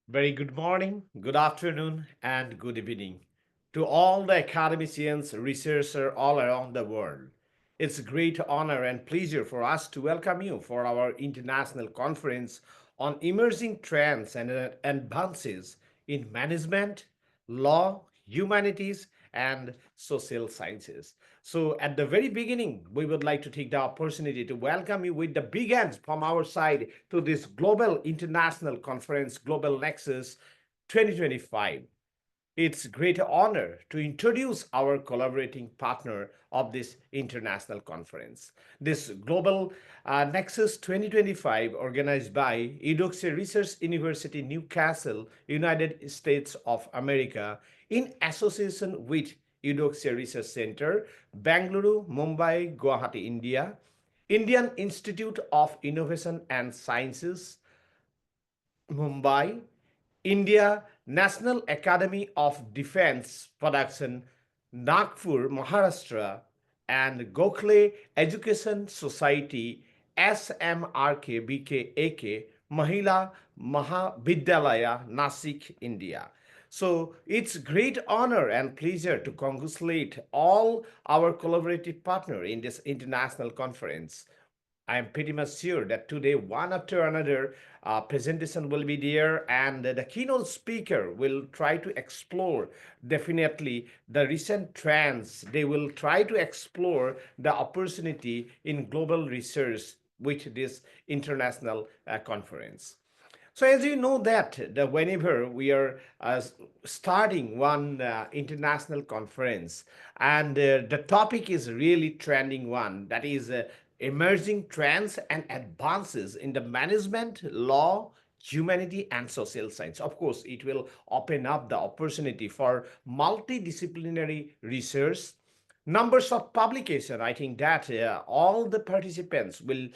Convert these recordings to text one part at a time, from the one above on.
Very good morning, good afternoon, and good evening to all the academicians, researchers all around the world. It's a great honor and pleasure for us to welcome you for our international conference on emerging trends and advances in management, law, humanities, and social sciences. So, at the very beginning, we would like to take the opportunity to welcome you with the big hands from our side to this global international conference, Global Nexus 2025. It's a great honor to introduce our collaborating partner of this international conference. This Global Nexus 2025, organized by Eudoxia Research University, Newcastle, United States of America, in association with Eudoxia Research Center, Bangalore, Mumbai, Guwahati, India, Indian Institute of Innovation and Sciences, Mumbai, India National Academy of Defense Production, Nagpur, Maharashtra, and Gokhale Education Society, SMRK BKAK, Mahila Mahavidyalaya, Nasik, India. So it's great honor and pleasure to congratulate all our collaborative partner in this international conference. I am pretty much sure that today, one after another, presentation will be there, and the keynote speaker will try to explore definitely the recent trends. They will try to explore the opportunity in global research with this international conference. So as you know that whenever we are starting one international conference and the topic is really trending one, that is emerging trends and advances in the management, law, humanity and social science. Of course, it will open up the opportunity for multidisciplinary research, numbers of publication. I think that all the participants will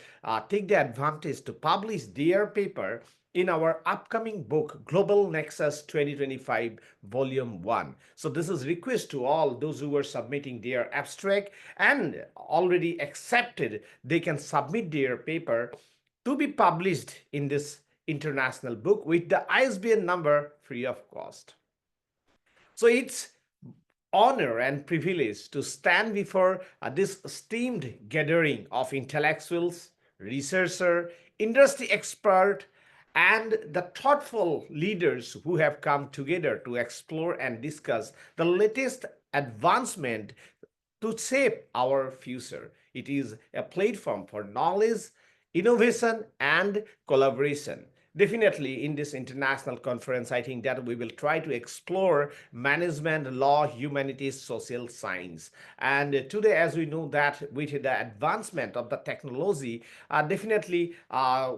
take the advantage to publish their paper in our upcoming book Global Nexus 2025 volume 1. So this is request to all those who are submitting their abstract and already accepted, they can submit their paper to be published in this international book with the ISBN number free of cost. So it's honor and privilege to stand before this esteemed gathering of intellectuals, researchers, industry expert, and the thoughtful leaders who have come together to explore and discuss the latest advancement to shape our future. It is a platform for knowledge, innovation, and collaboration. Definitely, in this international conference, I think that we will try to explore management, law, humanities, social science. And today, as we know that with the advancement of the technology, definitely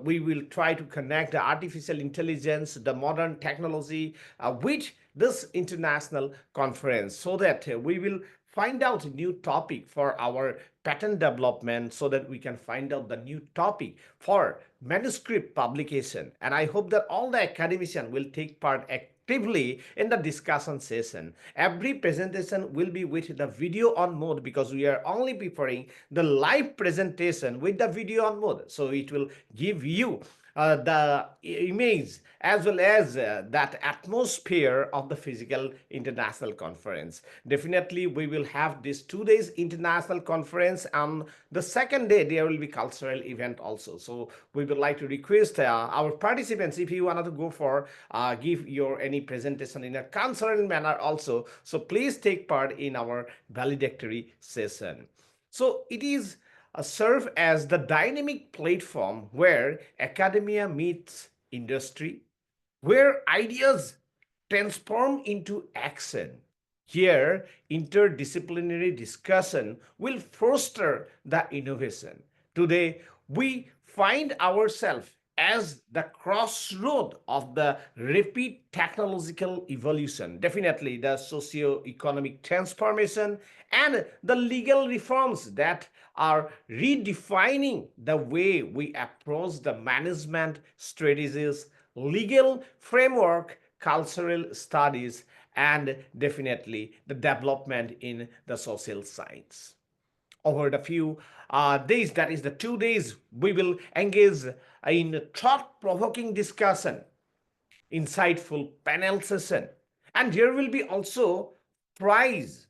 we will try to connect the artificial intelligence, the modern technology with this international conference so that we will find out a new topic for our patent development, so that we can find out the new topic for manuscript publication. And I hope that all the academicians will take part actively in the discussion session. Every presentation will be with the video on mode, because we are only preparing the live presentation with the video on mode, so it will give you the image as well as that atmosphere of the physical international conference. Definitely, we will have this 2 days international conference. On the second day, there will be cultural event also. So we would like to request our participants, if you want to go for give your any presentation in a cultural manner also. So please take part in our valedictory session. So it is serve as the dynamic platform where academia meets industry, where ideas transform into action. Here, interdisciplinary discussion will foster the innovation. Today, we find ourselves as the crossroad of the rapid technological evolution, definitely the socio-economic transformation and the legal reforms that are redefining the way we approach the management strategies, legal framework, cultural studies, and definitely the development in the social science. Over the few days, that is the 2 days, we will engage in thought-provoking discussion insightful panel session. And there will be also prize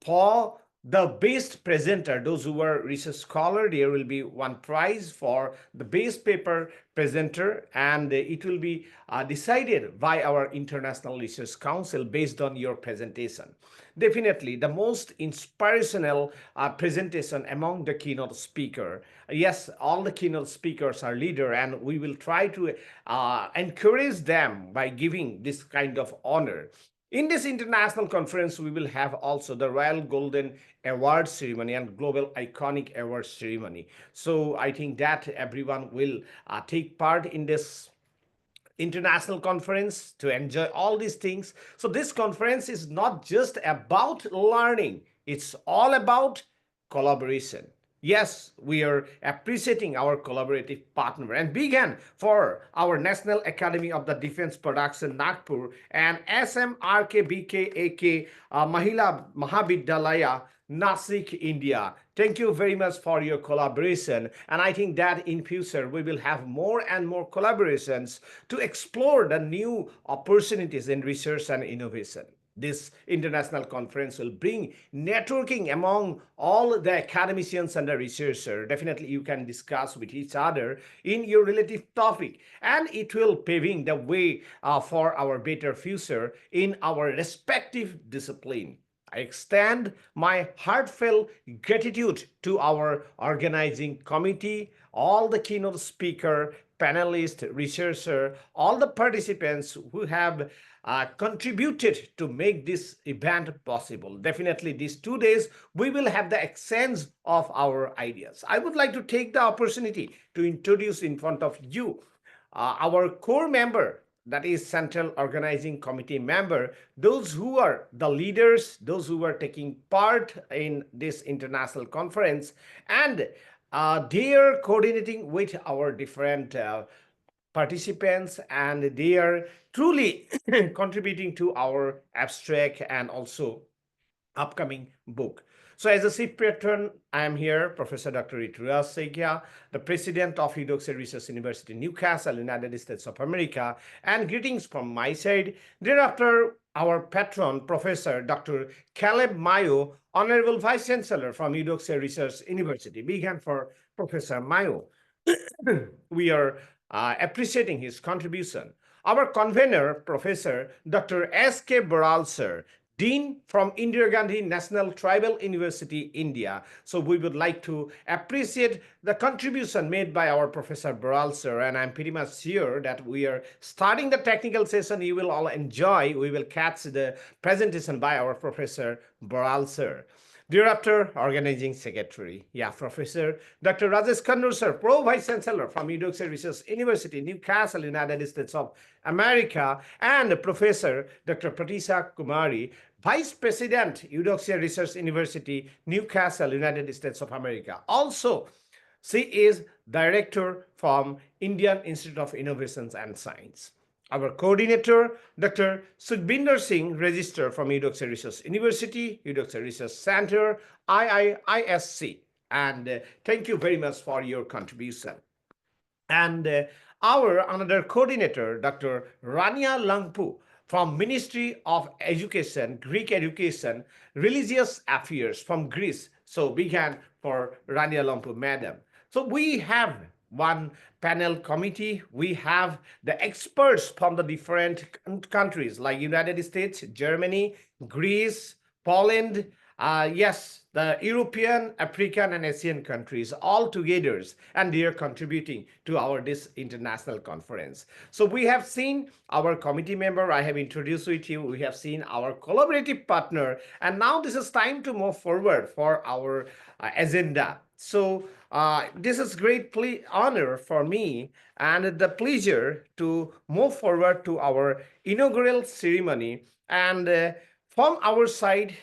for the best presenter. Those who were research scholar, there will be one prize for the best paper presenter, and it will be decided by our International Research Council based on your presentation. Definitely the most inspirational presentation among the keynote speaker. Yes, all the keynote speakers are leader, and we will try to encourage them by giving this kind of honor. In this international conference, we will have also the Royal Golden Award ceremony and Global Iconic Award ceremony. So I think that everyone will take part in this international conference to enjoy all these things. So this conference is not just about learning, it's all about collaboration. Yes, we are appreciating our collaborative partner and big hand for our National Academy of the Defense Production Nagpur and SMRKBKAK Mahila Mahavidyalaya Nasik, India. Thank you very much for your collaboration. And I think that in future we will have more and more collaborations to explore the new opportunities in research and innovation. This international conference will bring networking among all the academicians and the researchers. Definitely you can discuss with each other in your relative topic, and it will paving the way for our better future in our respective discipline. I extend my heartfelt gratitude to our organizing committee, all the keynote speaker, panelists, researcher, all the participants who have contributed to make this event possible. Definitely, these 2 days we will have the exchange of our ideas. I would like to take the opportunity to introduce in front of you our core member, that is central organizing committee member, those who are the leaders, those who are taking part in this international conference, and they are coordinating with our different participants, and they are truly contributing to our abstract and also upcoming book. So as a chief patron, I am here, Professor Dr. Ituraz Sekia, the president of Eudoxia Research University, Newcastle, United States of America, and greetings from my side. Thereafter, our patron, Professor Dr. Caleb Mayo, Honorable Vice Chancellor from Eudoxia Research University. Big hand for Professor Mayo. We are appreciating his contribution. Our convener, Professor Dr. S.K. Baral, sir, Dean from Indira Gandhi National Tribal University, India. So we would like to appreciate the contribution made by our Professor Baral, sir, and I'm pretty much sure that we are starting the technical session. You will all enjoy. We will catch the presentation by our Professor Baral, sir. Thereafter, organizing secretary, Professor Dr. Rajesh Kannur, sir, Pro Vice Chancellor from Eudoxia Research University, Newcastle, United States of America, and Professor Dr. Pratisha Kumari, Vice President, Eudoxia Research University, Newcastle, United States of America. Also, she is Director from Indian Institute of Innovations and Science. Our coordinator, Dr. Sukhbinder Singh, Registrar from Eudoxia Research University, Eudoxia Research Center, IISC. And thank you very much for your contribution. And our another coordinator, Dr. Rania Langpu from Ministry of Education, Greek Education, Religious Affairs from Greece. So big hand for Rania Langpu, madam. So we have one panel committee. We have the experts from the different countries like United States, Germany, Greece, Poland, yes, the European, African, and Asian countries all together, and they are contributing to this international conference. So we have seen our committee member, I have introduced with you, we have seen our collaborative partner, and now this is time to move forward for our agenda. So this is great honor for me and the pleasure to move forward to our inaugural ceremony. And from our side,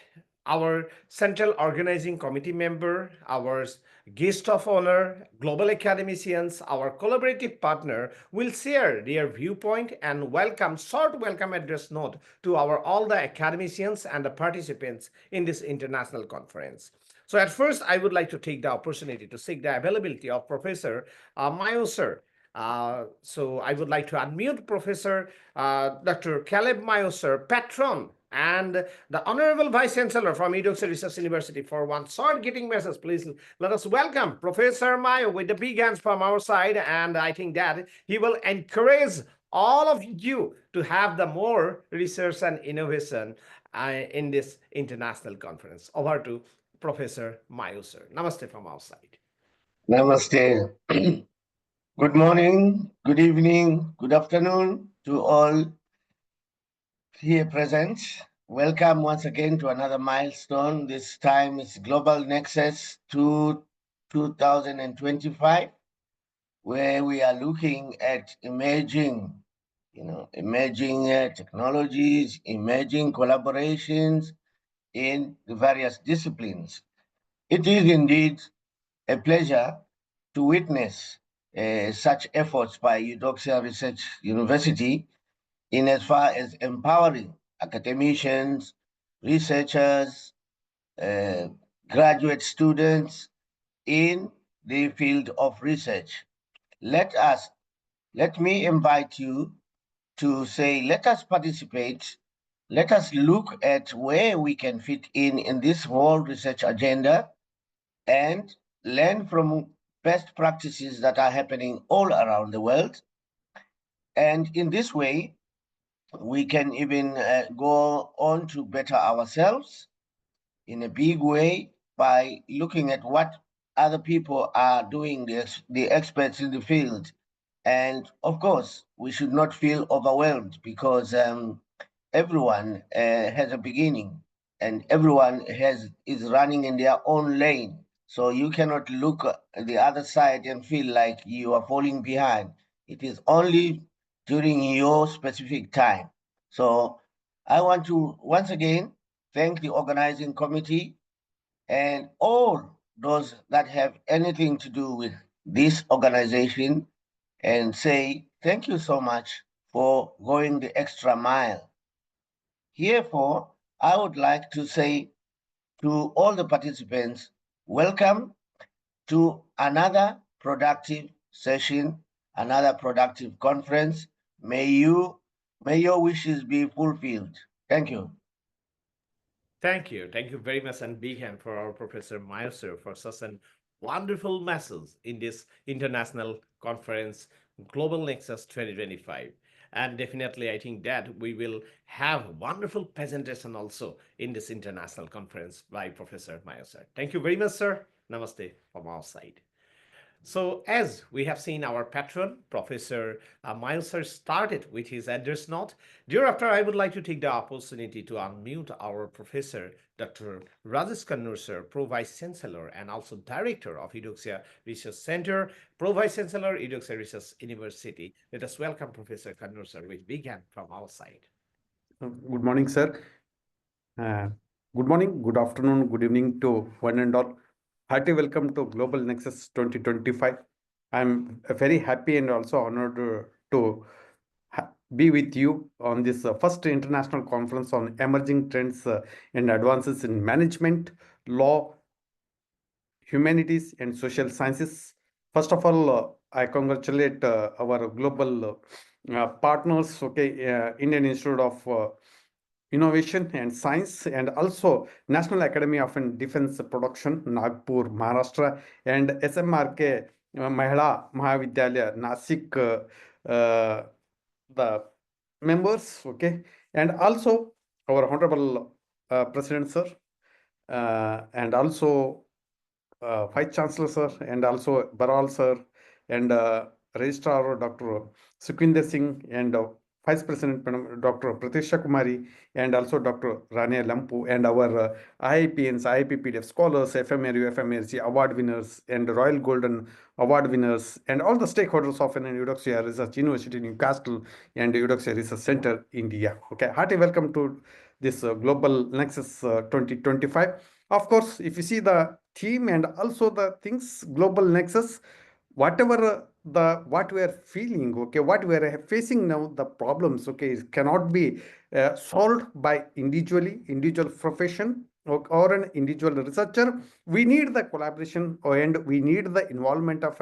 our central organizing committee member, our guest of honor, global academicians, our collaborative partner will share their viewpoint and short welcome address note to all the academicians and the participants in this international conference. So at first, I would like to take the opportunity to seek the availability of Professor Mayo, sir. So I would like to unmute Professor Dr. Caleb Mayoser, patron and the Honorable Vice Chancellor from Education Research University for one short getting message. Please let us welcome Professor Mayo with the big hands from our side. And I think that he will encourage all of you to have the more research and innovation in this international conference. Over to Professor Mayo, sir. Namaste from our side. Namaste. Good morning, good evening, good afternoon to all here present. Welcome once again to another milestone. This time it's Global Nexus to 2025, where we are looking at emerging technologies, emerging collaborations in the various disciplines. It is indeed a pleasure to witness such efforts by Eudoxia Research University in as far as empowering academicians, researchers, uh, graduate students in the field of research. Let us, let me invite you to say, let us participate. Let us look at where we can fit in this whole research agenda and learn from best practices that are happening all around the world. And in this way, we can even go on to better ourselves in a big way by looking at what other people are doing, the experts in the field. And of course, we should not feel overwhelmed because everyone has a beginning and everyone is running in their own lane. So you cannot look at the other side and feel like you are falling behind. It is only during your specific time. So I want to once again thank the organizing committee and all those that have anything to do with this organization and say thank you so much for going the extra mile. Therefore, I would like to say to all the participants, welcome to another productive session, another productive conference. May your wishes be fulfilled. Thank you. Thank you. Thank you very much and big hand for our Professor Meister for such a wonderful message in this international conference, Global Nexus 2025. And definitely, I think that we will have wonderful presentation also in this international conference by Professor Meister. Thank you very much, sir. Namaste from our side. So, as we have seen, our patron, Professor Milser, started with his address note. Thereafter, I would like to take the opportunity to unmute our Professor Dr. Rajesh Kannur, sir, Pro Vice Chancellor and also Director of Eudoxia Research Center, Pro Vice Chancellor, Eudoxia Research University. Let us welcome Professor Kannur, sir, with big hand from our side. Good morning, sir. Uh, Good morning, good afternoon, good evening to one and all. Hearty welcome to Global Nexus 2025. I'm very happy and also honored to be with you on this first international conference on emerging trends and advances in management, law, humanities, and social sciences. First of all, I congratulate our global partners, Indian Institute of Innovation and Science, and also National Academy of Defense Production, Nagpur, Maharashtra, and SMRK Mahila Mahavidyalaya, Nasik, the members, and also our Honorable President, sir, and also Vice Chancellor, sir, and also Baral, sir, and Registrar Dr. Sukhinder Singh, and Vice President Dr. Pratisha Kumari, and also Dr. Rania Lampu, and our IIPNs, IIPPDF scholars, FMRU, FMRC award winners, and Royal Golden Award winners, and all the stakeholders of an Eudoxia Research University Newcastle and Eudoxia Research Center, India. Okay, hearty welcome to this Global Nexus 2025. Of course, if you see the theme and also the things, Global Nexus, whatever what we are feeling, what we are facing now, the problems, cannot be solved by individual profession, or an individual researcher. We need the collaboration and we need the involvement of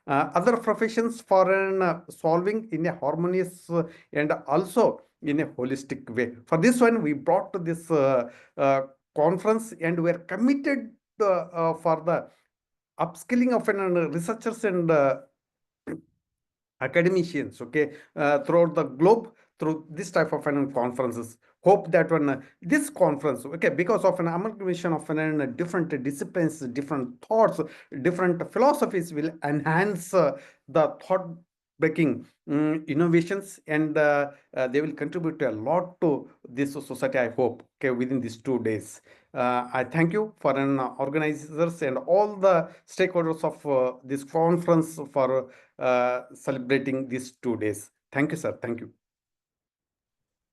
other professions for solving in a harmonious and also in a holistic way. For this one, we brought to this conference and we are committed for the upskilling of researchers and academicians, okay, throughout the globe through this type of conferences. Hope that when this conference, okay, because of an amalgamation of different disciplines, different thoughts, different philosophies will enhance the thought breaking innovations, and they will contribute a lot to this society, I hope, okay, within these 2 days. I thank you for organizers and all the stakeholders of this conference for celebrating these 2 days. Thank you, sir. Thank you.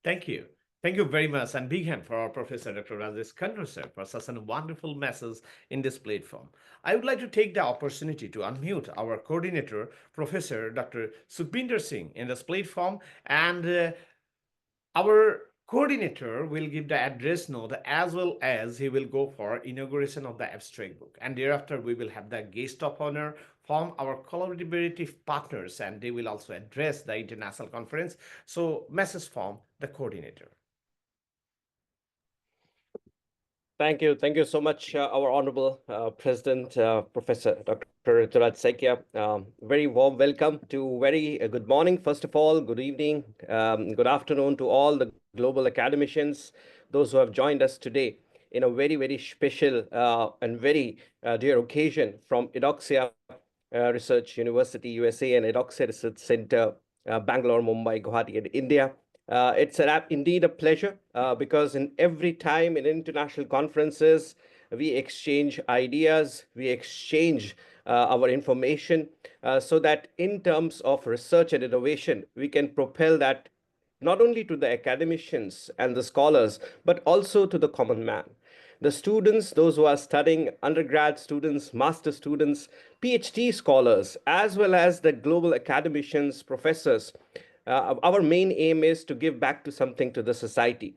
Thank you. Thank you very much, and big hand for our Professor Dr. Rajesh Khanna sir for such a wonderful message in this platform. I would like to take the opportunity to unmute our coordinator, Professor Dr. Sukhbinder Singh, in this platform, and our coordinator will give the address note as well as he will go for inauguration of the abstract book. And thereafter, we will have the guest of honor from our collaborative partners, and they will also address the international conference. So, message from the coordinator. Thank you so much, our Honorable President, Professor Dr. Rituraj Saikia. Very warm welcome to very good morning, first of all, good evening, good afternoon to all the global academicians, those who have joined us today in a very, very special and very dear occasion from Eudoxia Research University, USA, and Eudoxia Research Center, Bangalore, Mumbai, Guwahati, and India. It's indeed a pleasure because in every time in international conferences, we exchange ideas, we exchange our information so that in terms of research and innovation, we can propel that not only to the academicians and the scholars, but also to the common man. The students, those who are studying, undergrad students, master students, PhD scholars, as well as the global academicians, professors, our main aim is to give back to something to the society.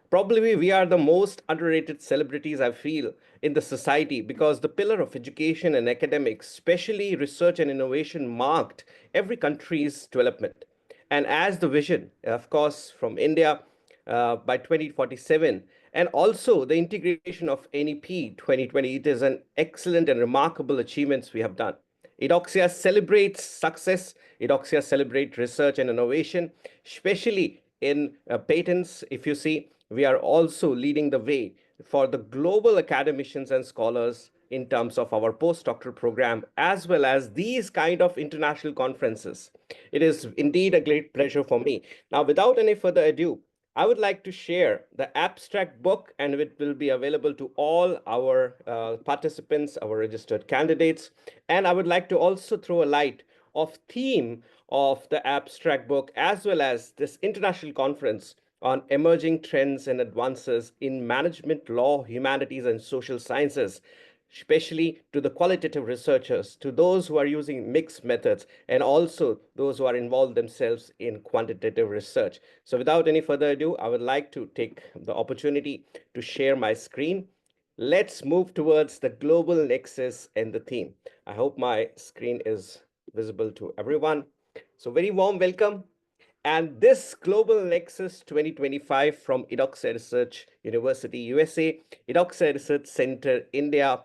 Probably we are the most underrated celebrities, I feel, in the society because the pillar of education and academics, especially research and innovation, marked every country's development. And as the vision, of course, from India by 2047, and also the integration of NEP 2020, it is an excellent and remarkable achievements we have done. Eudoxia celebrates success. Eudoxia celebrates research and innovation, especially in patents. If you see, we are also leading the way for the global academicians and scholars in terms of our postdoctoral program, as well as these kind of international conferences. It is indeed a great pleasure for me. Now, without any further ado, I would like to share the abstract book, and it will be available to all our participants, our registered candidates. And I would like to also throw a light of theme of the abstract book, as well as this international conference on emerging trends and advances in management, law, humanities, and social sciences, especially to the qualitative researchers, to those who are using mixed methods, and also those who are involved themselves in quantitative research. So without any further ado, I would like to take the opportunity to share my screen. Let's move towards the global nexus and the theme. I hope my screen is visible to everyone. So very warm welcome. And this Global Nexus 2025 from Eudoxia Research University, USA, Eudoxia Research Center, India,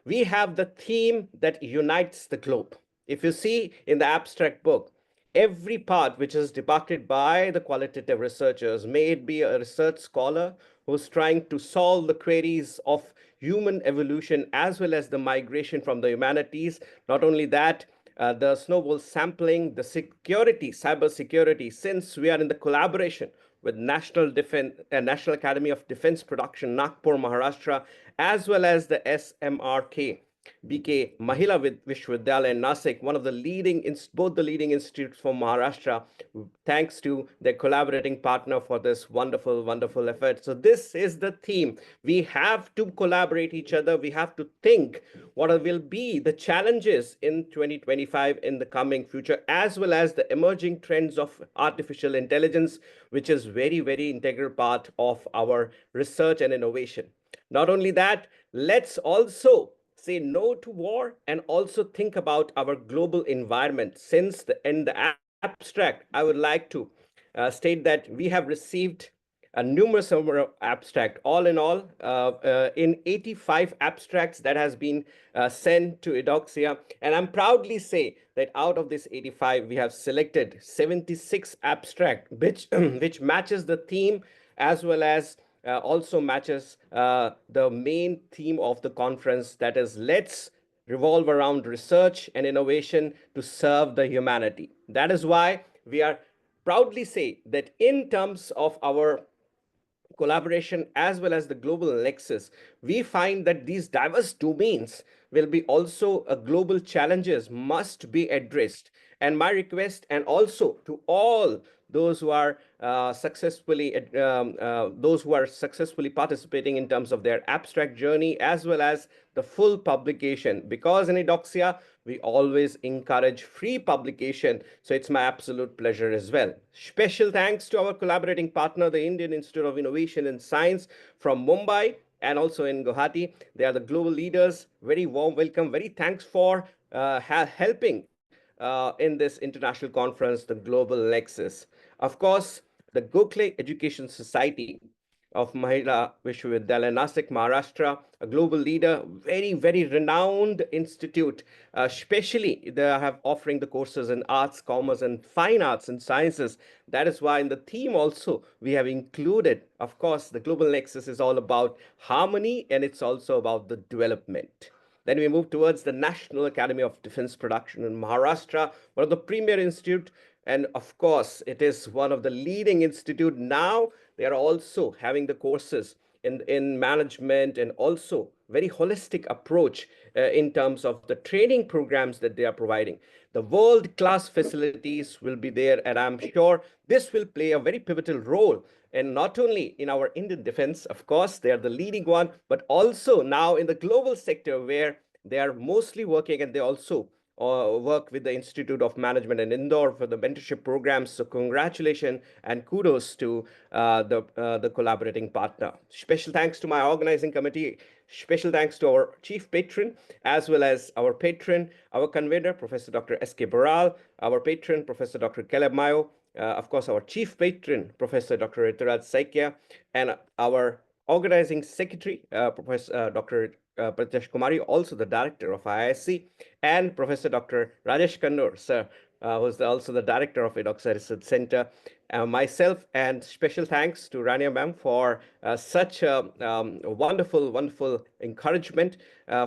we have the theme that unites the globe. If you see in the abstract book, every part which is depicted by the qualitative researchers, may it be a research scholar who's trying to solve the queries of human evolution as well as the migration from the humanities. Not only that, the snowball sampling, the security, cyber security, since we are in the collaboration with National Academy of Defense Production, Nagpur, Maharashtra, as well as the SMRK, BK Mahila Vishwavidyalaya in Nasik, one of the both the leading institutes for Maharashtra, thanks to their collaborating partner for this wonderful, wonderful effort. So this is the theme. We have to collaborate each other. We have to think what will be the challenges in 2025 in the coming future, as well as the emerging trends of artificial intelligence, which is very, very integral part of our research and innovation. Not only that, let's also say no to war and also think about our global environment. Since in the abstract, I would like to state that we have received a numerous number of abstract. All in all, in 85 abstracts that has been sent to Edoxia, and I'm proudly say that out of this 85, we have selected 76 abstract, which which matches the theme as well as also matches the main theme of the conference, that is, let's revolve around research and innovation to serve the humanity. That is why we are proudly say that in terms of our collaboration as well as the global nexus, we find that these diverse domains will be also a global challenges must be addressed. And my request, and also to all those who are successfully participating in terms of their abstract journey as well as the full publication, because in Edoxia we always encourage free publication, so it's my absolute pleasure as well. Special thanks to our collaborating partner, the Indian Institute of Innovation and Science from Mumbai and also in Guwahati. They are the global leaders. Very warm welcome. Very thanks for helping in this international conference, the Global Nexus. Of course, the Gokhale Education Society of Mahila Vishwavidyalaya, Nasik, Maharashtra, a global leader, very, very renowned institute, especially they have offering the courses in arts, commerce, and fine arts and sciences. That is why in the theme also we have included, of course, the Global Nexus is all about harmony and it's also about the development. Then we move towards the National Academy of Defense Production in Maharashtra, one of the premier institute. And of course, it is one of the leading institute. Now they are also having the courses in management and also very holistic approach in terms of the training programs that they are providing. The world-class facilities will be there, and I'm sure this will play a very pivotal role, and not only in our Indian defense, of course, they are the leading one, but also now in the global sector where they are mostly working, and they also work with the Institute of Management in Indore for the mentorship programs. So congratulations and kudos to the collaborating partner. Special thanks to my organizing committee. Special thanks to our chief patron, as well as our patron, our convener, Professor Dr. S.K. Baral, our patron, Professor Dr. Caleb Mayo, of course, our chief patron, Professor Dr. Rituraj Saikia, and our organizing secretary, Professor Dr. Pritesh Kumari, also the director of IISc, and Professor Dr. Rajesh Kannur, sir, who's also the director of Edoxa Research Center, myself, and special thanks to Rania ma'am for such a wonderful, wonderful encouragement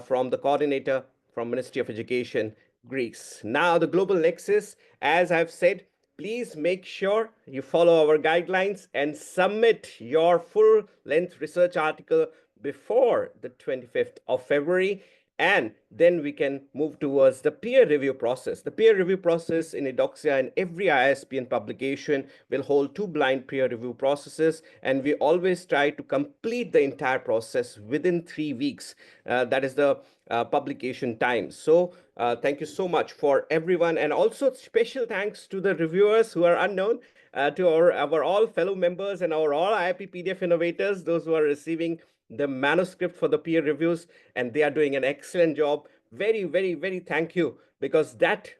from the coordinator from Ministry of Education, Greece. Now, the Global Nexus, as I've said, please make sure you follow our guidelines and submit your full-length research article before the 25th of February, and then we can move towards the peer review process. The peer review process in Edoxia and every ISBN publication will hold 2 blind peer review processes, and we always try to complete the entire process within 3 weeks. That is the publication time. So thank you so much for everyone, and also special thanks to the reviewers who are unknown, to our all fellow members and our all IIP PDF innovators, those who are receiving the manuscript for the peer reviews, and they are doing an excellent job. Very, very, very thank you, because that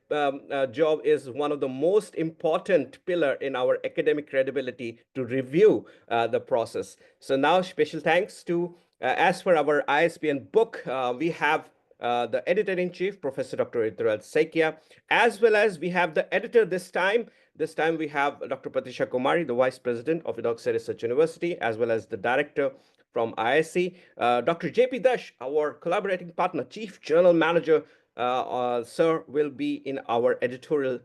job is one of the most important pillar in our academic credibility to review the process. So now special thanks to, as for our ISBN book, we have the editor-in-chief, Professor Dr. Rituraj Saikia, as well as we have the editor this time. This time we have Dr. Patricia Kumari, the Vice President of Edoxa Research University, as well as the Director from ISC. Dr. JP Dash, our collaborating partner, Chief Journal Manager, sir, will be in our editorial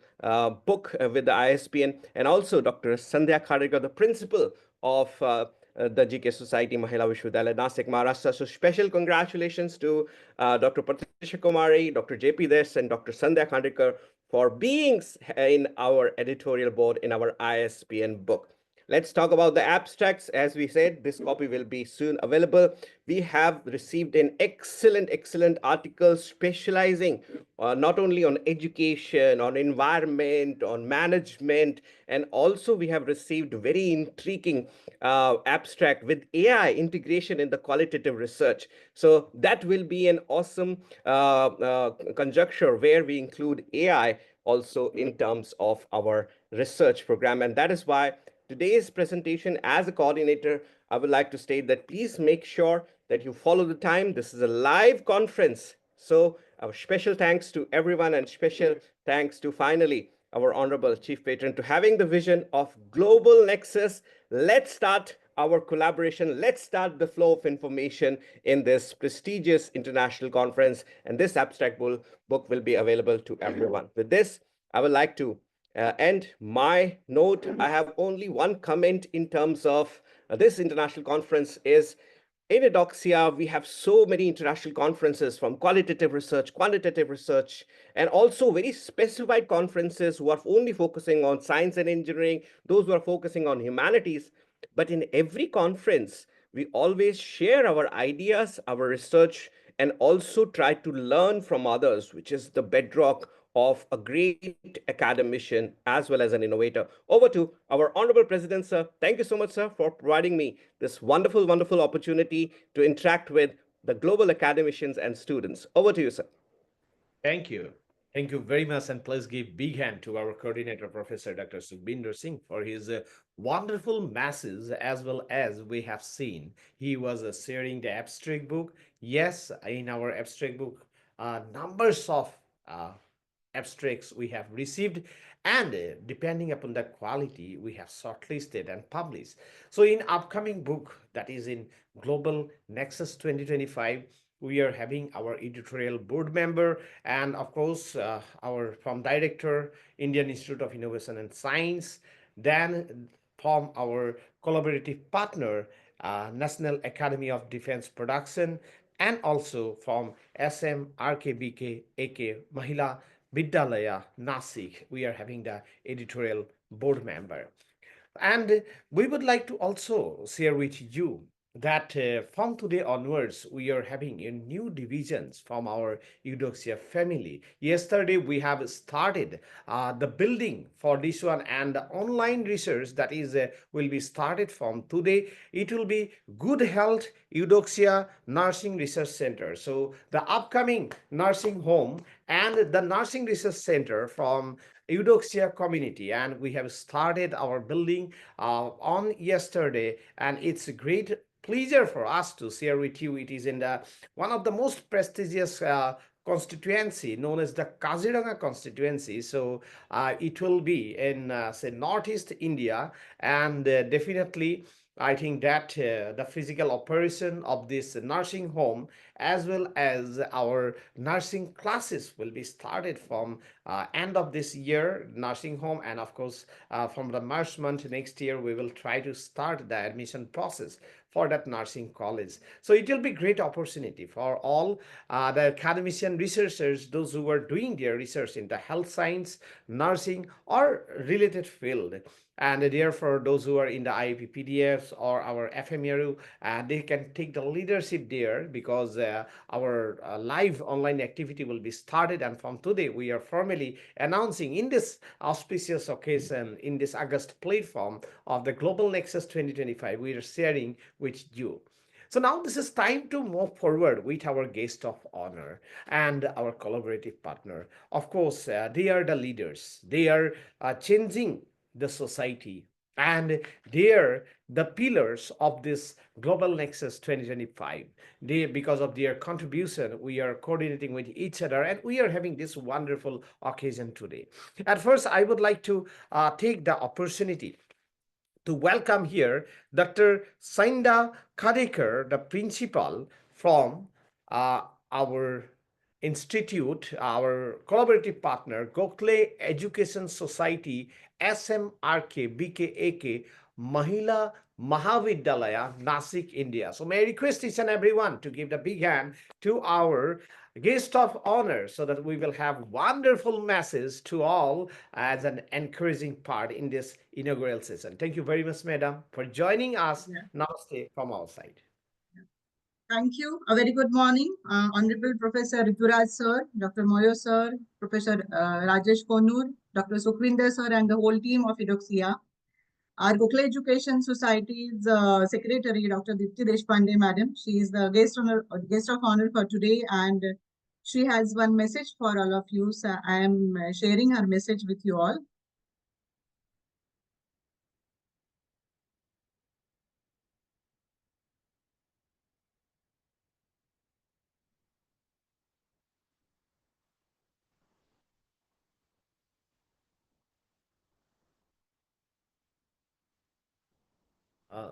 book with the ISBN, and also Dr. Sandhya Khadekar, the principal of the GK Society, Mahila Vishwavidyalaya, Nasik, Maharashtra. So special congratulations to Dr. Patricia Kumari, Dr. JP Dash, and Dr. Sandhya Khadekar for being in our editorial board in our ISBN book. Let's talk about the abstracts. As we said, this copy will be soon available. We have received an excellent article specializing not only on education, on environment, on management, and also we have received very intriguing abstract with AI integration in the qualitative research. So that will be an awesome conjecture where we include AI also in terms of our research program. And that is why today's presentation, as a coordinator, I would like to state that please make sure that you follow the time. This is a live conference. So our special thanks to everyone, and special thanks to finally our honorable chief patron to having the vision of global nexus. Let's start our collaboration. Let's start the flow of information in this prestigious international conference. And this abstract book will be available to everyone. With this, I would like to end my note. I have only one comment in terms of this international conference is in Edoxia, we have so many international conferences from qualitative research, quantitative research, and also very specified conferences who are only focusing on science and engineering, those who are focusing on humanities. But in every conference, we always share our ideas, our research, and also try to learn from others, which is the bedrock of a great academician as well as an innovator. Over to our honorable president, sir. Thank you so much, sir, for providing me this wonderful opportunity to interact with the global academicians and students. Over to you, sir. Thank you. Thank you very much, and please give big hand to our coordinator, Professor Dr. Sukhbinder Singh, for his wonderful message, as well as we have seen. He was sharing the abstract book. Yes, in our abstract book, numbers of uh, abstracts we have received, and depending upon the quality, we have shortlisted and published. So in upcoming book, that is in Global Nexus 2025, we are having our editorial board member, and of course our from director, Indian Institute of Innovation and Science, then from our collaborative partner, National Academy of Defense Production, and also from SMRKBK AK Mahila Vidyalaya Nasik, we are having the editorial board member. And we would like to also share with you that from today onwards, we are having a new divisions from our Eudoxia family. Yesterday, we have started the building for this one, and the online research that is will be started from today. It will be Good Health Eudoxia Nursing Research Center. So the upcoming nursing home and the nursing research center from Eudoxia community, and we have started our building on yesterday, and it's a great pleasure for us to share with you. It is in the one of the most prestigious constituency known as the Kaziranga constituency. So it will be in say northeast India, and definitely I think that the physical operation of this nursing home as well as our nursing classes will be started from end of this year, nursing home, and of course from the March month next year we will try to start the admission process for that nursing college. So it will be great opportunity for all the academician researchers, those who are doing their research in the health science, nursing, or related field. And therefore, those who are in the IEP PDFs or our FMRU, they can take the leadership there, because our live online activity will be started. And from today, we are formally announcing in this auspicious occasion, in this August platform of the Global Nexus 2025, we are sharing with you. So now this is time to move forward with our guest of honor and our collaborative partner. Of course, they are the leaders. They are changing the society, and they are the pillars of this Global Nexus 2025. They, because of their contribution, we are coordinating with each other, and we are having this wonderful occasion today. At first, I would like to take the opportunity to welcome here Dr. Sainda Kadekar, the principal from our institute, our collaborative partner, Gokhale Education Society, SMRK, BKAK, Mahila Mahavidyalaya, Nasik, India. So may I request each and everyone to give the big hand to our guest of honor, so that we will have wonderful message to all as an encouraging part in this inaugural session. Thank you very much, madam, for joining us. Yeah. Namaste from our side. Thank you. A very good morning, Honorable Professor Rituraj sir, Dr. Moyo sir, Professor Rajesh Konur, Dr. Sukhwinder sir, and the whole team of Edoxia. Our Gokhale Education Society's secretary, Dr. Dipti Deshpande, madam. She is the guest of honor for today, and she has one message for all of you. So I am sharing her message with you all.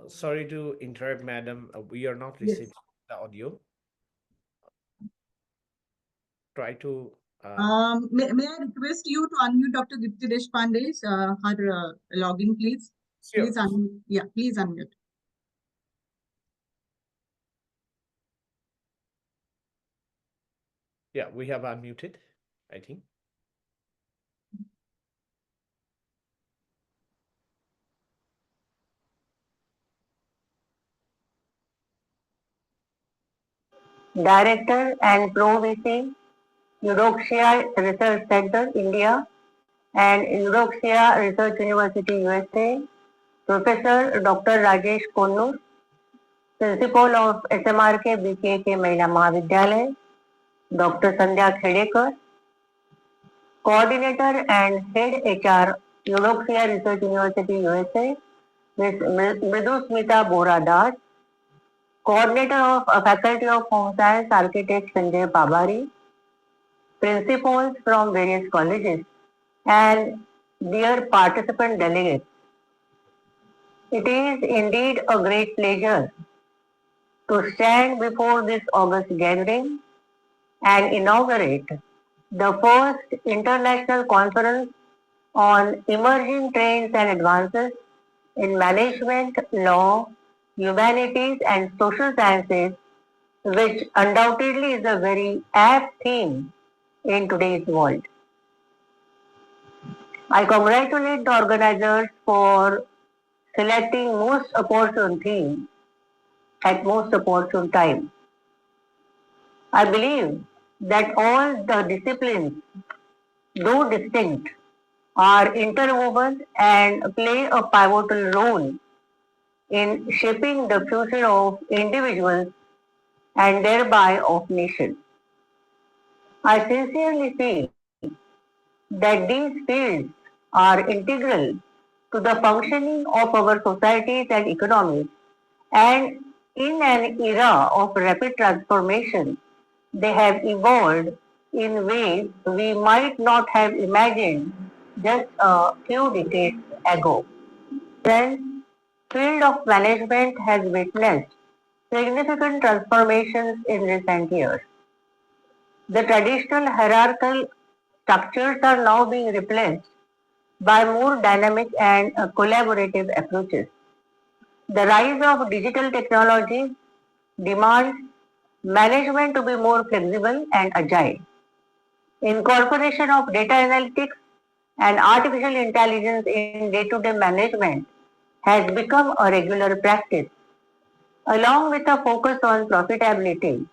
Sorry to interrupt, madam. We are not Yes. receiving the audio. Try to. May I request you to unmute Dr. Dipti Deshpande, her login, please? Sure. Please unmute. Yeah, please unmute. Yeah, we have unmuted, I think. Director and Pro-VC, Eudoxia Research Center, India, and Eudoxia Research University, USA, Professor Dr. Rajesh Konur, Principal of SMRK BKK Mahila Mahavidyalaya, Dr. Sandhya Khedekar, Coordinator and Head HR, Eudoxia Research University, USA, Ms. Mridusmita Bora Das, Coordinator of Faculty of Home Science, Architect Sanjay Pabari, principals from various colleges, and dear participant delegates. It is indeed a great pleasure to stand before this august gathering and inaugurate the first international conference on emerging trends and advances in management, law, humanities, and social sciences, which undoubtedly is a very apt theme in today's world. I congratulate the organizers for selecting most opportune theme at most opportune time. I believe that all the disciplines, though distinct, are interwoven and play a pivotal role in shaping the future of individuals and thereby of nations. I sincerely feel that these fields are integral to the functioning of our societies and economies, and in an era of rapid transformation, they have evolved in ways we might not have imagined just a few decades ago. Friends, field of management has witnessed significant transformations in recent years. The traditional hierarchical structures are now being replaced by more dynamic and collaborative approaches. The rise of digital technology demands management to be more flexible and agile. Incorporation of data analytics and artificial intelligence in day-to-day management has become a regular practice. Along with a focus on profitability,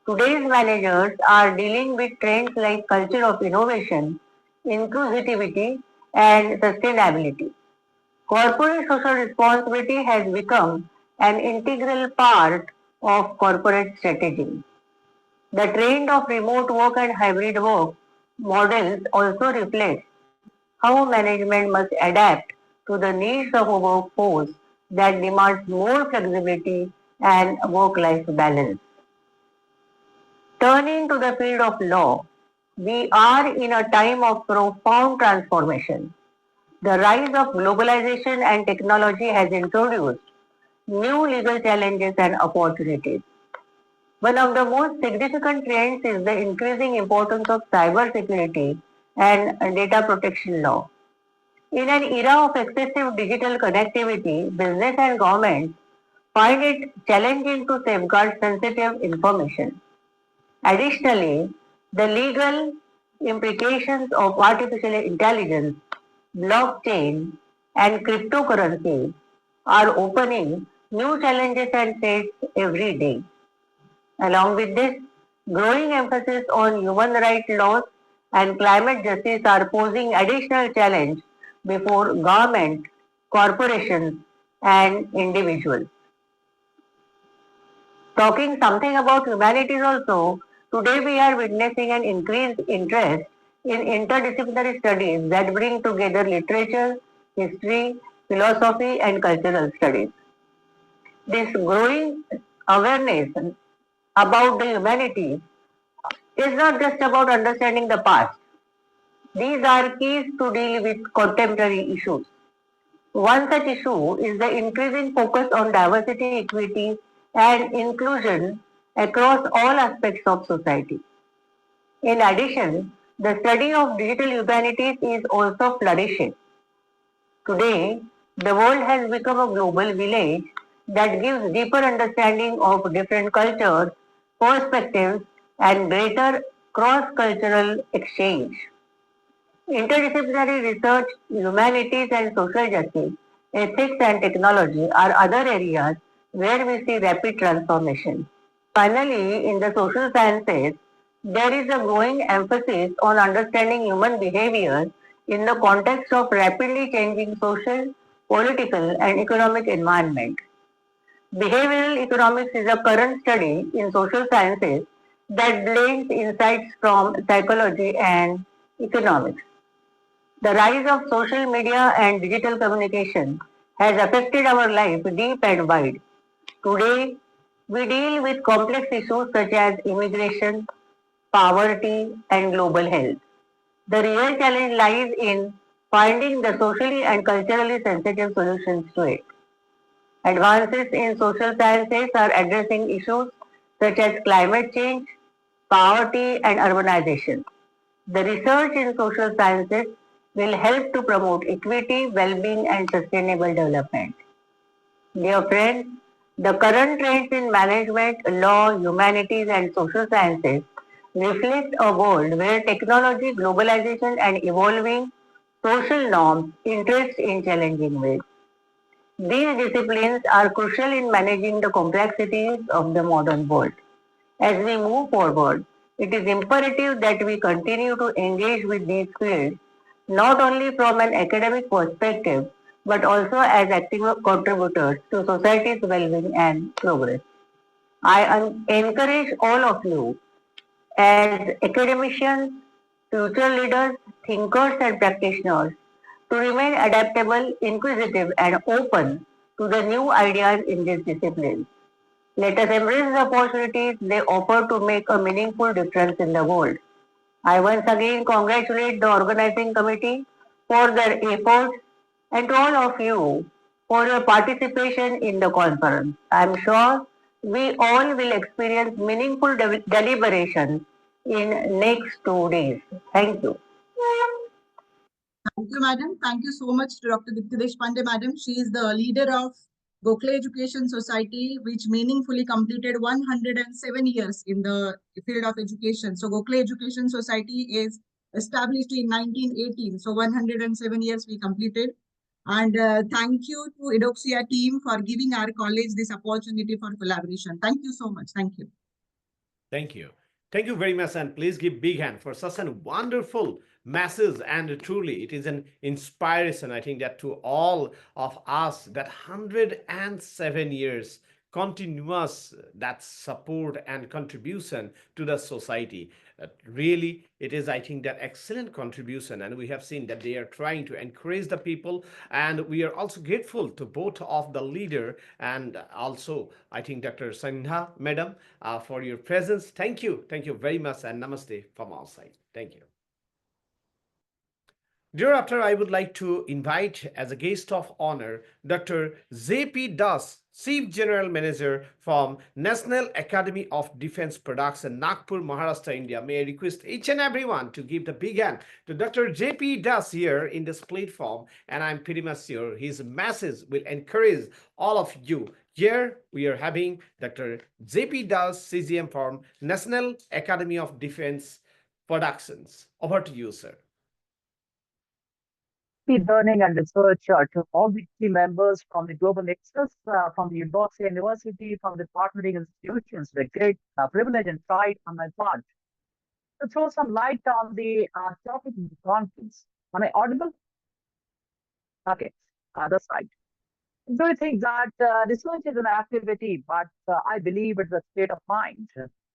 today's managers are dealing with trends like culture of innovation, inclusivity, and sustainability. Corporate social responsibility has become an integral part of corporate strategy. The trend of remote work and hybrid work models also reflects how management must adapt to the needs of a workforce that demands more flexibility and work-life balance. Turning to the field of law, we are in a time of profound transformation. The rise of globalization and technology has introduced new legal challenges and opportunities. One of the most significant trends is the increasing importance of cybersecurity and data protection law. In an era of excessive digital connectivity, business and government find it challenging to safeguard sensitive information. Additionally, the legal implications of artificial intelligence, blockchain, and cryptocurrency are opening new challenges and threats every day. Along with this, growing emphasis on human rights laws and climate justice are posing additional challenge before government, corporations, and individuals. Talking something about humanities also, today we are witnessing an increased interest in interdisciplinary studies that bring together literature, history, philosophy, and cultural studies. This growing awareness about the humanities is not just about understanding the past. These are keys to deal with contemporary issues. One such issue is the increasing focus on diversity, equity, and inclusion across all aspects of society. In addition, the study of digital humanities is also flourishing. Today, the world has become a global village that gives deeper understanding of different cultures, perspectives, and greater cross-cultural exchange. Interdisciplinary research, humanities and social justice, ethics and technology are other areas where we see rapid transformation. Finally, in the social sciences, there is a growing emphasis on understanding human behavior in the context of rapidly changing social, political, and economic environment. Behavioral economics is a current study in social sciences that blends insights from psychology and economics. The rise of social media and digital communication has affected our life deep and wide. Today, we deal with complex issues such as immigration, poverty, and global health. The real challenge lies in finding the socially and culturally sensitive solutions to it. Advances in social sciences are addressing issues such as climate change, poverty, and urbanization. The research in social sciences will help to promote equity, well-being, and sustainable development. Dear friends, the current trends in management, law, humanities, and social sciences reflect a world where technology, globalization, and evolving social norms interest in challenging ways. These disciplines are crucial in managing the complexities of the modern world. As we move forward, it is imperative that we continue to engage with these fields not only from an academic perspective but also as active contributors to society's well-being and progress. I encourage all of you as academicians, future leaders, thinkers, and practitioners to remain adaptable, inquisitive, and open to the new ideas in this discipline. Let us embrace the opportunities they offer to make a meaningful difference in the world. I once again congratulate the organizing committee for their efforts and to all of you for your participation in the conference. I am sure we all will experience meaningful deliberations in next 2 days. Thank you. Thank you, madam. Thank you so much to Dr. Dipti Deshpande, madam. She is the leader of Gokhale Education Society, which meaningfully completed 107 years in the field of education. So Gokhale Education Society is established in 1918. So 107 years we completed. And thank you to Edoxia team for giving our college this opportunity for collaboration. Thank you so much. Thank you. Thank you. Thank you very much, and please give big hand for such a wonderful message. And truly, it is an inspiration, I think, that to all of us, that 107 years continuous that support and contribution to the society. Really, it is, I think, that excellent contribution, and we have seen that they are trying to encourage the people, and we are also grateful to both of the leader and also, I think, Dr. Sandha, madam, for your presence. Thank you very much, and namaste from our side. Thank you. Thereafter, I would like to invite as a guest of honor Dr. J.P. Das, Chief General Manager from National Academy of Defense Products in Nagpur, Maharashtra, India. May I request each and everyone to give the big hand to Dr. J.P. Das here in this platform, and I'm pretty much sure his message will encourage all of you Here we are having Dr. JP Das, CGM from National Academy of Defense Productions. Over to you, sir. Learning and research to all the key members from the Global Nexus, from the University, from the partnering institutions, the great privilege and pride on my part to throw some light on the topic of the conference. Am I audible? Okay, that's right. Do you think that research is an activity, but I believe it's a state of mind?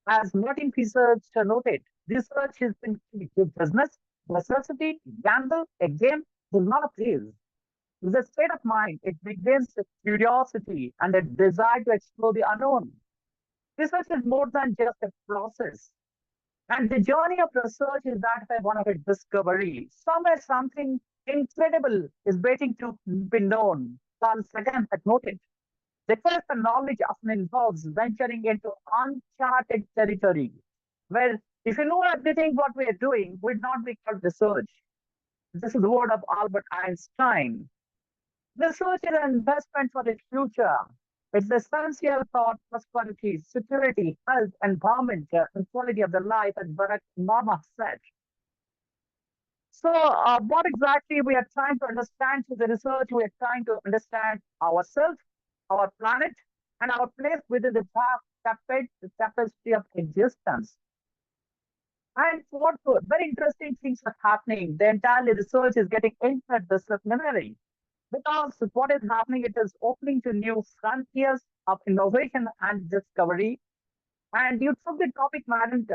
As Martin Research noted, research has been a business, necessity, gamble, a game, is not a place. It's a state of mind. It begins with curiosity and a desire to explore the unknown. Research is more than just a process. And the journey of research is that of one of a discovery. Somewhere something incredible is waiting to be known. Carl Sagan had noted. The quest for knowledge often involves venturing into uncharted territory, where if you know everything what we are doing, would not be called research. This is the word of Albert Einstein. Research is an investment for the future. It's essential for prosperity, security, health, environment, and quality of the life, as Barack Obama said. So, what exactly we are trying to understand through the research? We are trying to understand ourselves, our planet, and our place within the tapestry of existence. And what very interesting things are happening. The entire research is getting interdisciplinary because what is happening, it is opening to new frontiers of innovation and discovery. And you took the topic, madam,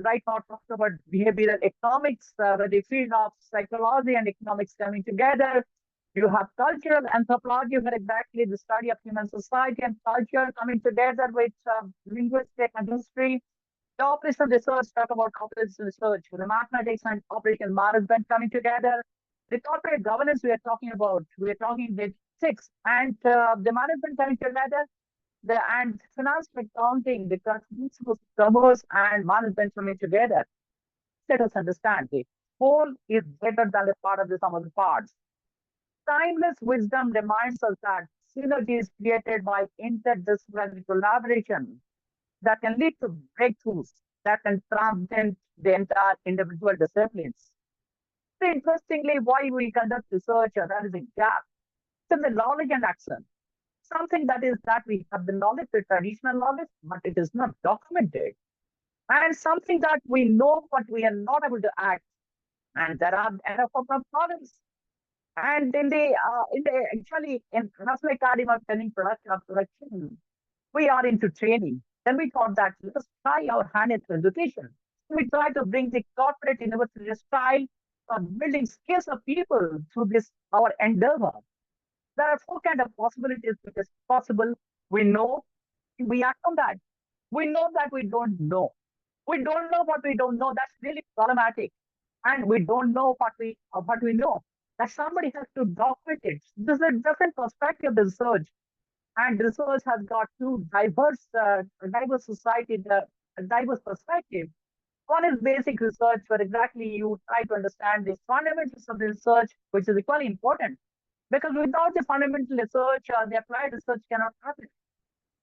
right now, talked about behavioral economics, where the field of psychology and economics coming together. You have cultural anthropology, where exactly the study of human society and culture coming together with linguistic and history. The operational research, talk about operational research, the mathematics and operational management coming together. The corporate governance we are talking about, we are talking with six, and the management coming together, and finance and accounting, the principles, commerce and management coming together. Let us understand the whole is better than the part of the sum of the parts. Timeless wisdom reminds us that synergy is created by interdisciplinary collaboration that can lead to breakthroughs that can transcend the entire individual disciplines. So interestingly, why we conduct research, there is a gap. It's in the knowledge and action. Something that is that we have the knowledge, the traditional knowledge, but it is not documented. And something that we know, but we are not able to act. And there are enough of problems. And in the actually in National Academy of Training Production, we are into training. Then we thought that let us try our hand into education. We try to bring the corporate university style of building skills of people through this our endeavor. There are four kind of possibilities which is possible. We know, we act on that. We know that we don't know. We don't know what we don't know. That's really problematic. And we don't know what we know. That somebody has to document it. This is a different perspective of research. And research has got two diverse society, the diverse perspective. One is basic research, where exactly you try to understand the fundamentals of the research, which is equally important. Because without the fundamental research, the applied research cannot happen.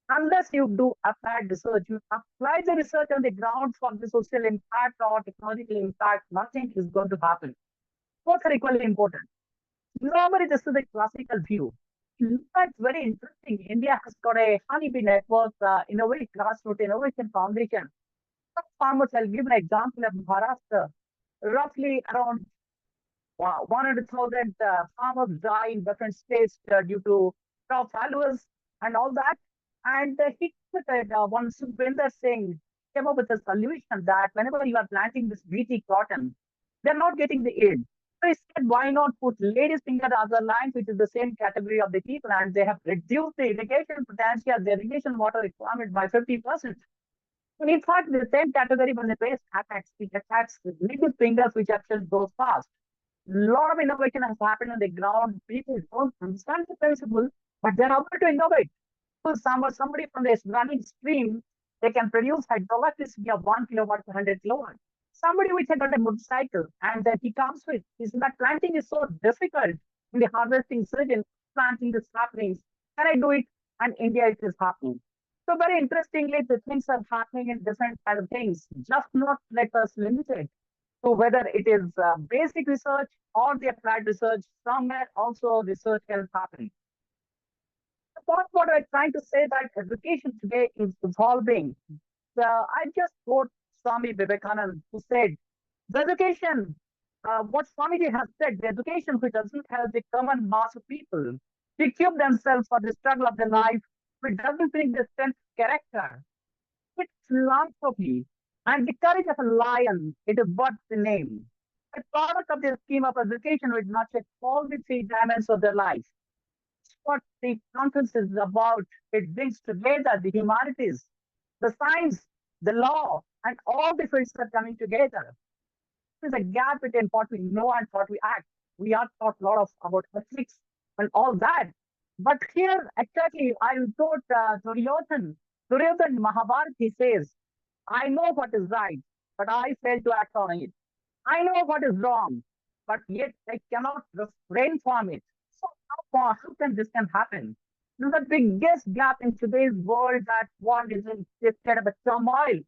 Unless you do applied research, you apply the research on the ground for the social impact or technological impact, nothing is going to happen. Both are equally important. Normally, this is a classical view. In fact, very interesting. India has got a honeybee network, innovate grassroots innovation foundation. Some farmers, I'll give an example of Maharashtra. Roughly around 100,000 farmers die in different states due to crop failures and all that. And he put one Sukhvinder Singh came up with a solution that whenever you are planting this BT cotton, they're not getting the yield. So he said, why not put ladies finger as a line, which is the same category of the people, and they have reduced the irrigation potential, the irrigation water requirement by 50%. And in fact, the same category when the pest attacks, it attacks the little fingers, which actually goes fast. A lot of innovation has happened on the ground. People don't understand the principle, but they're able to innovate. So somebody from the running stream, they can produce hydroelectricity of 1 kilowatt per 100 kilowatt. Somebody which had got a motorcycle and that he comes with is that planting is so difficult in the harvesting season, planting the saplings. Can I do it and India it is happening. So very interestingly, the things are happening in different kind of things. Just not let us limit it to whether it is basic research or the applied research. Somewhere also research can happen. The point what I'm trying to say that education today is evolving. I just quote Swami Vivekananda who said, the education, what Swamiji has said, the education which doesn't help the common mass of people to equip themselves for the struggle of their life, which doesn't bring the strength of character, it's philanthropy and the courage of a lion, it is what the name. A product of the scheme of education which nurtures all the three dimensions of their life. What the conference is about, it brings together the humanities, the science, the law, and all the fields are coming together. There's a gap between what we know and what we act. We are taught a lot of about ethics and all that. But here, exactly, I told Duryodhan Mahabharata, he says, I know what is right, but I fail to act on it. I know what is wrong, but yet I cannot refrain from it. So how can this can happen? This is the biggest gap in today's world that one is in this kind of a turmoil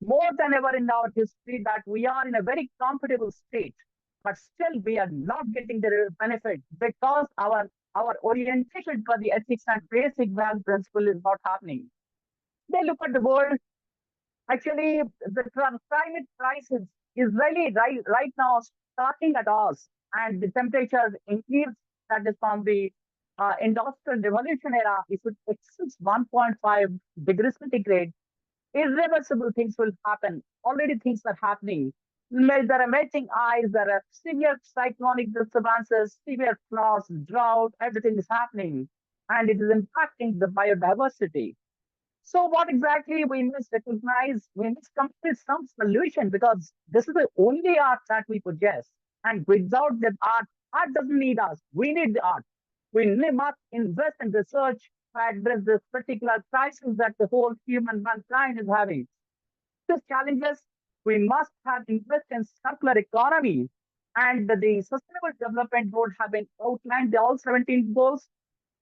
more than ever in our history that we are in a very comfortable state, but still we are not getting the real benefit because our orientation for the ethics and basic value principle is not happening. They look at the world. Actually, the climate crisis is really right now starting at us, and the temperature increase that is from the industrial revolution era. If it exceeds 1.5 degrees centigrade, irreversible things will happen. Already things are happening. There are melting ice, there are severe cyclonic disturbances, severe floods, drought, everything is happening. And it is impacting the biodiversity. So what exactly we must recognize, we must come with some solution because this is the only art that we possess. And without that art doesn't need us. We need the art. We must invest in research to address this particular crisis that the whole human mankind is having. These challenges, we must have invest in circular economy. And the Sustainable Development Goals have been outlined, the all 17 goals.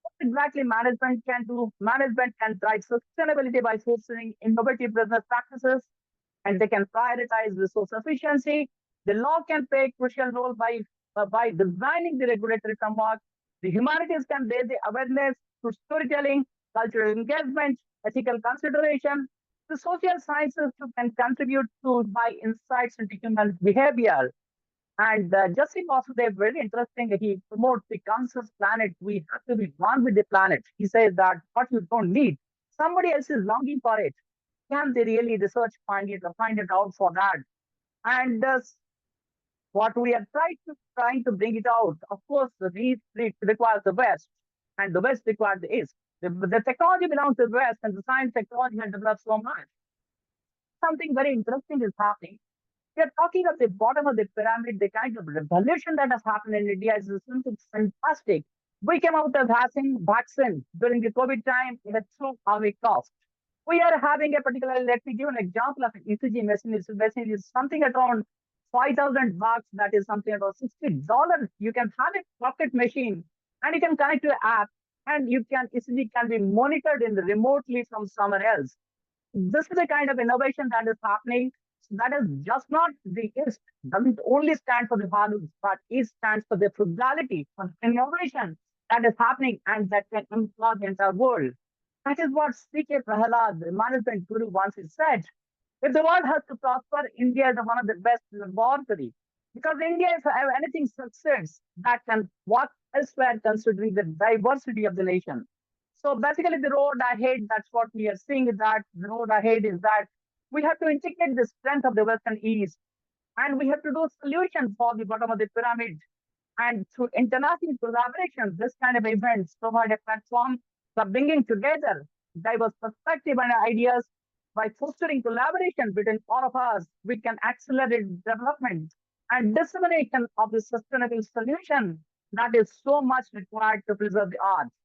What exactly management can do? Management can drive sustainability by fostering innovative business practices, and they can prioritize resource efficiency. The law can play a crucial role by designing the regulatory framework. The humanities can raise the awareness through storytelling, cultural engagement, ethical consideration. The social sciences can contribute to by insights into human behavior. And Justin Vasudev, very interesting, he promotes the conscious planet. We have to be one with the planet. He says that what you don't need, somebody else is longing for it. Can they really research, find it, or find it out for that? And what we are trying to bring it out, of course, the East requires the West, and the West requires the East. The technology belongs to the West, and the science technology has developed so much. Something very interesting is happening. We are talking at the bottom of the pyramid, the kind of revolution that has happened in India is something fantastic. We came out of vaccine during the COVID time at a so high cost. We are having a particular, let me give an example of an ECG machine. This machine is something around 5,000 bucks. That is something about $60. You can have a pocket machine and you can connect to an app and ECG can be monitored remotely from somewhere else. This is the kind of innovation that is happening. That is just not the East, doesn't only stand for the values, but East stands for the frugality, for innovation that is happening and that can empower the entire world. That is what C.K. Prahalad, the management guru, once said. If the world has to prosper, India is one of the best laboratory. Because India, if anything succeeds, that can work elsewhere considering the diversity of the nation. So basically the road ahead, that's what we are seeing is that the road ahead is that we have to integrate the strength of the West and East, and we have to do solutions for the bottom of the pyramid. And through international collaboration, this kind of events provide a platform for bringing together diverse perspectives and ideas. By fostering collaboration between all of us, we can accelerate development and dissemination of the sustainable solution that is so much required to preserve the arts.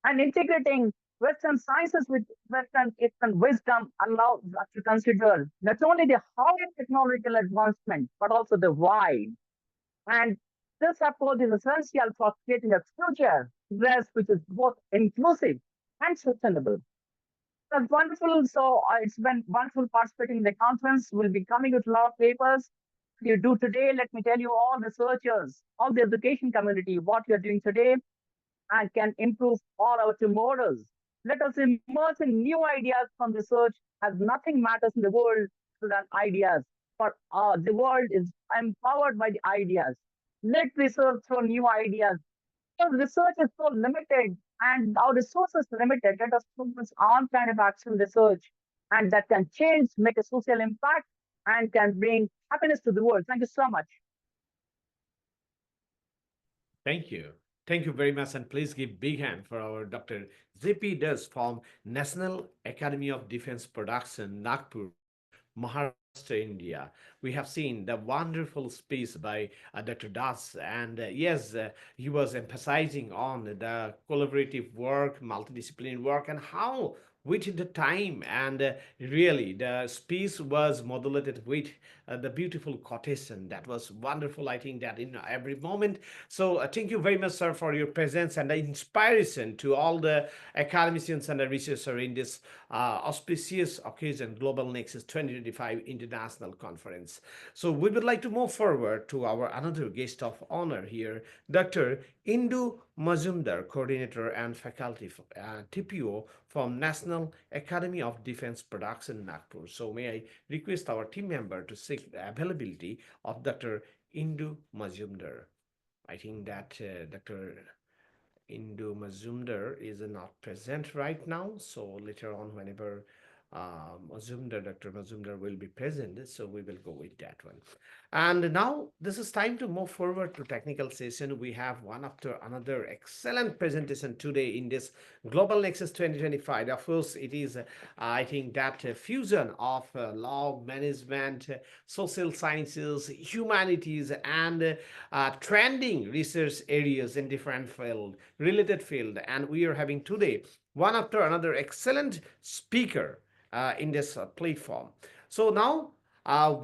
And integrating Western sciences with Western wisdom allows us to consider not only the higher technological advancement, but also the why. And this approach is essential for creating a future dress which is both inclusive and sustainable. That's wonderful. So it's been wonderful participating in the conference. We'll be coming with a lot of papers. You do today, let me tell you, all researchers, all the education community, what you're doing today and can improve all our tomorrows. Let us immerse in new ideas from research, as nothing matters in the world than ideas. For the world is empowered by the ideas. Let research throw new ideas. Because research is so limited and our resources limited, let us focus on kind of action research and that can change, make a social impact, and can bring happiness to the world. Thank you so much. Thank you. Thank you very much, and please give big hand for our Dr. J.P. Das from National Academy of Defense Production, Nagpur, Maharashtra, India. We have seen the wonderful speech by Dr. Das, and yes, he was emphasizing on the collaborative work, multidisciplinary work, and how with the time and really the speech was modulated with the beautiful quotation that was wonderful. I think that in every moment. So thank you very much, sir, for your presence and the inspiration to all the academicians and the researchers in this auspicious occasion, Global Nexus 2025 International Conference. So we would like to move forward to our another guest of honor here, Dr. Indu Mazumdar, coordinator and faculty TPO from National Academy of Defense Production, Nagpur. So may I request our team member to seek the availability of Dr. Indu Mazumdar. I think that Dr. Indu Mazumdar is not present right now. So later on, whenever Dr. Mazumdar will be present, so we will go with that one. And now this is time to move forward to technical session. We have one after another excellent presentation today in this Global Nexus 2025. Of course, it is, I think, that fusion of law, management, social sciences, humanities, and trending research areas in different related field. And we are having today one after another excellent speaker in this platform. So now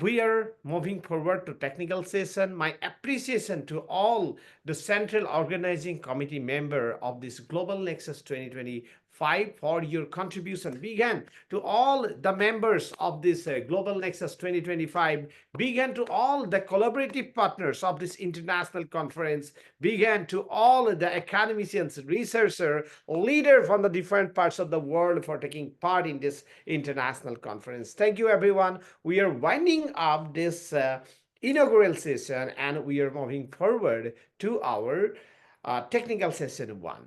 we are moving forward to technical session. My appreciation to all the central organizing committee member of this Global Nexus 2025 for your contribution. Began to all the members of this Global Nexus 2025. Began to all the collaborative partners of this international conference. Began to all the academicians, researchers, leaders from the different parts of the world for taking part in this international conference. Thank you, everyone. We are winding up this inaugural session and we are moving forward to our technical session one.